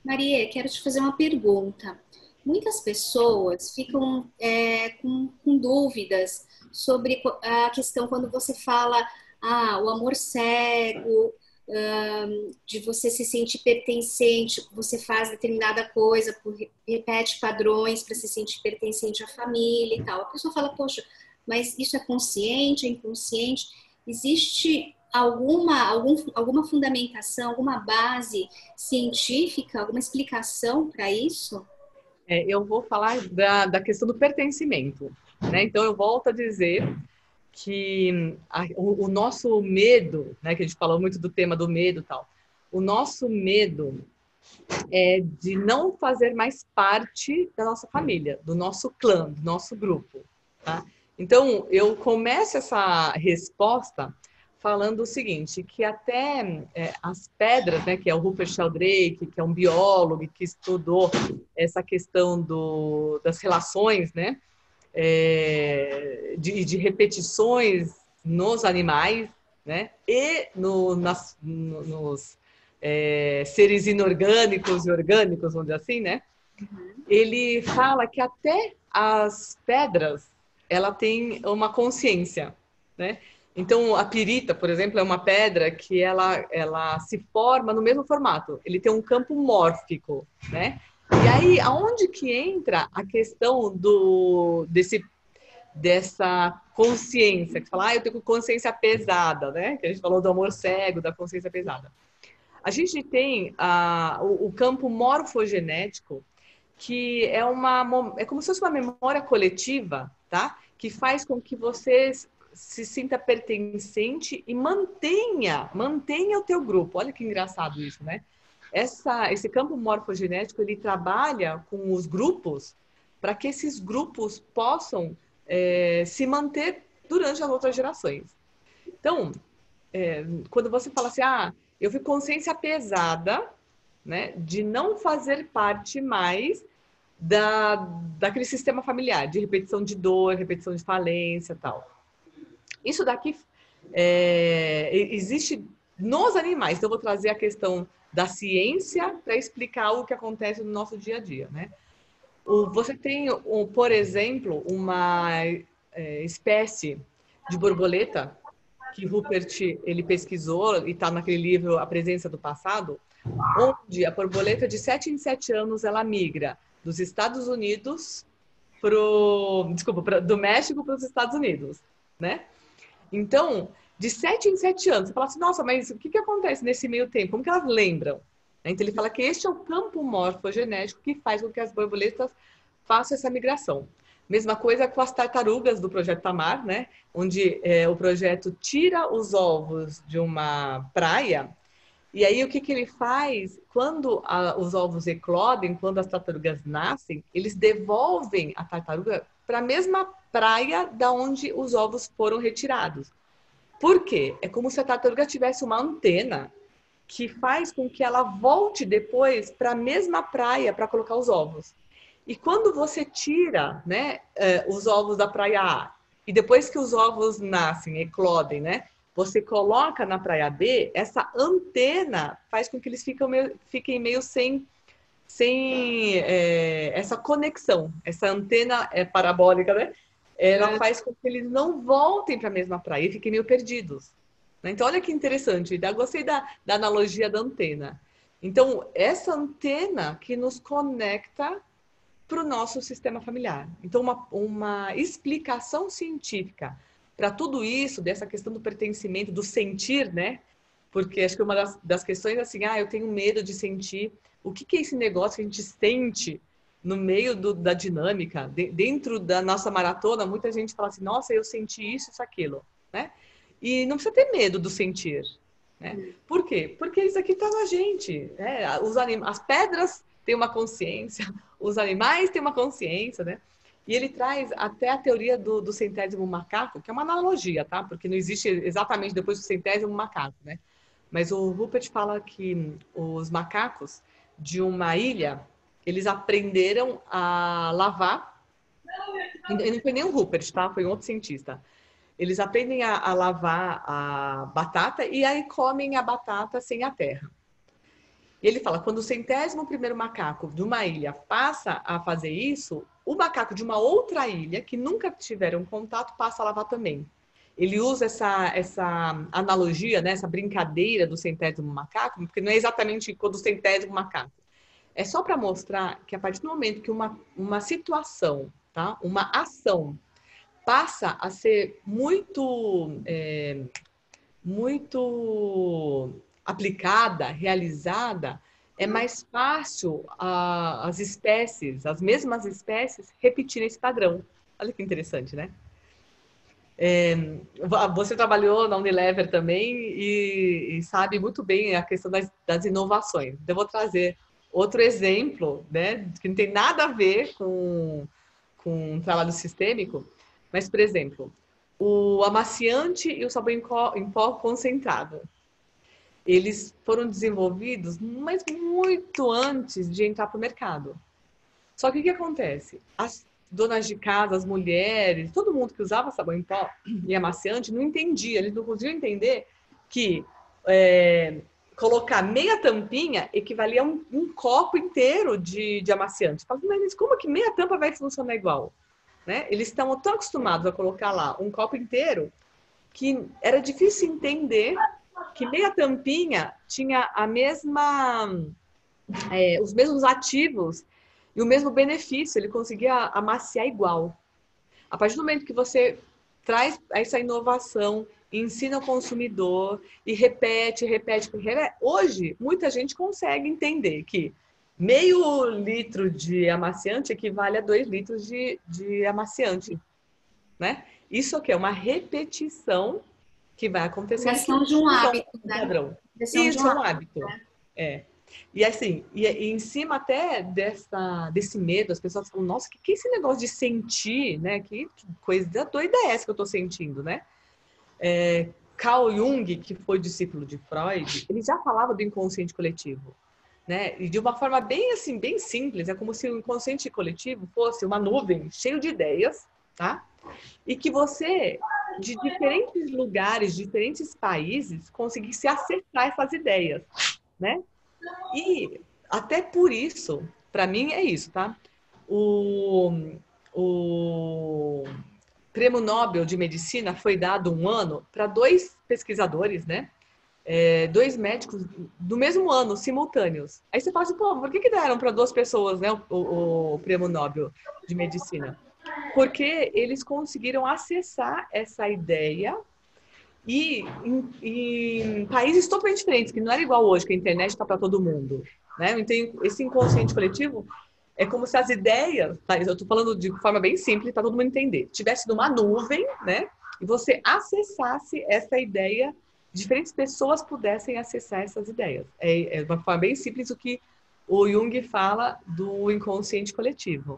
Maria, quero te fazer uma pergunta. Muitas pessoas ficam com dúvidas sobre a questão quando você fala, o amor cego, de você se sentir pertencente, você faz determinada coisa, repete padrões para se sentir pertencente à família e tal. A pessoa fala, poxa, mas isso é consciente, é inconsciente? Existe alguma fundamentação, alguma base científica, alguma explicação para isso? Eu vou falar da questão do pertencimento, né? Então, eu volto a dizer que o nosso medo, né? Que a gente falou muito do tema do medo e tal. O nosso medo é de não fazer mais parte da nossa família, do nosso clã, do nosso grupo, tá? Então, eu começo essa resposta falando o seguinte, que até as pedras, né, que é o Rupert Sheldrake, que é um biólogo que estudou essa questão das relações, né, de repetições nos animais, né, e nos seres inorgânicos e orgânicos, vamos dizer assim, né, ele fala que até as pedras, ela tem uma consciência, né? Então, a pirita, por exemplo, é uma pedra que ela se forma no mesmo formato. Ele tem um campo mórfico, né? E aí, aonde que entra a questão dessa consciência? Que fala, eu tenho consciência pesada, né? Que a gente falou do amor cego, da consciência pesada. A gente tem o campo morfogenético, que é como se fosse uma memória coletiva, tá? Que faz com que você se sinta pertencente e mantenha o teu grupo. Olha que engraçado isso, né? Esse campo morfogenético, ele trabalha com os grupos para que esses grupos possam se manter durante as outras gerações. Então, quando você fala assim, eu fui consciência pesada, né, de não fazer parte mais daquele sistema familiar, de repetição de dor, repetição de falência e tal. Isso daqui existe nos animais. Então, eu vou trazer a questão da ciência para explicar o que acontece no nosso dia a dia, né? Você tem, por exemplo, uma espécie de borboleta que Rupert ele pesquisou e está naquele livro A Presença do Passado, onde a borboleta de 7 em 7 anos ela migra dos Estados Unidos do México para os Estados Unidos, né? Então, de 7 em 7 anos, você fala assim, nossa, mas o que acontece nesse meio tempo? Como que elas lembram? Então, ele fala que este é o campo morfogenético que faz com que as borboletas façam essa migração. Mesma coisa com as tartarugas do Projeto Tamar, né? Onde o projeto tira os ovos de uma praia e aí o que ele faz? Quando os ovos eclodem, quando as tartarugas nascem, eles devolvem a tartaruga para a mesma praia da onde os ovos foram retirados. Por quê? É como se a tartaruga tivesse uma antena que faz com que ela volte depois para a mesma praia para colocar os ovos. E quando você tira, né, os ovos da praia A, e depois que os ovos nascem, eclodem, né, você coloca na praia B, essa antena faz com que eles fiquem meio sem essa conexão. Essa antena parabólica, né? Ela faz com que eles não voltem para a mesma praia e fiquem meio perdidos. Então, olha que interessante. Eu gostei da analogia da antena. Então, essa antena que nos conecta para o nosso sistema familiar. Então, uma explicação científica para tudo isso, dessa questão do pertencimento, do sentir, né? Porque acho que uma das questões é assim, eu tenho medo de sentir. O que é esse negócio que a gente sente no meio da dinâmica? Dentro da nossa maratona, muita gente fala assim, nossa, eu senti isso, aquilo, né? E não precisa ter medo do sentir, né? Por quê? Porque isso aqui está na gente, né? As pedras têm uma consciência, os animais têm uma consciência, né? E ele traz até a teoria do centésimo macaco, que é uma analogia, tá? Porque não existe exatamente depois do centésimo macaco, né? Mas o Rupert fala que os macacos de uma ilha, eles aprenderam a lavar. E não foi nem o Rupert, tá? Foi um outro cientista. Eles aprendem a lavar a batata e aí comem a batata sem a terra. Ele fala, quando o 101º macaco de uma ilha passa a fazer isso, o macaco de uma outra ilha, que nunca tiveram contato, passa a lavar também. Ele usa essa analogia, né, essa brincadeira do 100º macaco, porque não é exatamente quando o 100º macaco. É só para mostrar que a partir do momento que uma situação, tá, uma ação, passa a ser muito aplicada, realizada, é mais fácil as espécies, as mesmas espécies, repetirem esse padrão. Olha que interessante, né? Você trabalhou na Unilever também e sabe muito bem a questão das inovações. Então, eu vou trazer outro exemplo, né, que não tem nada a ver com um trabalho sistêmico, mas, por exemplo, o amaciante e o sabão em pó concentrado. Eles foram desenvolvidos, mas muito antes de entrar para o mercado. Só que o que acontece? As donas de casa, as mulheres, todo mundo que usava sabão em pó e amaciante não entendia, eles não conseguiam entender que colocar meia tampinha equivalia a um copo inteiro de amaciante. Mas como que meia tampa vai funcionar igual? Né? Eles estão tão acostumados a colocar lá um copo inteiro que era difícil entender que meia tampinha tinha os mesmos ativos e o mesmo benefício, ele conseguia amaciar igual. A partir do momento que você traz essa inovação, ensina o consumidor e repete. Hoje, muita gente consegue entender que meio litro de amaciante equivale a 2 litros de amaciante, né? Isso aqui é uma repetição que vai acontecendo. Criação de um hábito, Um né? padrão. Criação de Isso um é um hábito, hábito. né? É. E assim, e em cima até desse medo, as pessoas falam, nossa, que é esse negócio de sentir, né? Que coisa doida é essa que eu tô sentindo, né? Carl Jung, que foi discípulo de Freud, ele já falava do inconsciente coletivo, né? E de uma forma bem assim, bem simples, é como se o inconsciente coletivo fosse uma nuvem cheia de ideias, tá? E que você, de diferentes lugares, diferentes países, conseguisse acessar essas ideias, né? E até por isso, para mim é isso, tá? O Prêmio Nobel de Medicina foi dado um ano para 2 pesquisadores, né? 2 médicos do mesmo ano, simultâneos. Aí você fala assim, pô, por que deram para 2 pessoas, né, o Prêmio Nobel de Medicina? Porque eles conseguiram acessar essa ideia e em países totalmente diferentes, que não era igual hoje, que a internet está para todo mundo. Né? Então, esse inconsciente coletivo é como se as ideias, tá? Eu estou falando de forma bem simples para todo mundo entender, tivesse numa nuvem, né? E você acessasse essa ideia, diferentes pessoas pudessem acessar essas ideias. É uma forma bem simples o que o Jung fala do inconsciente coletivo.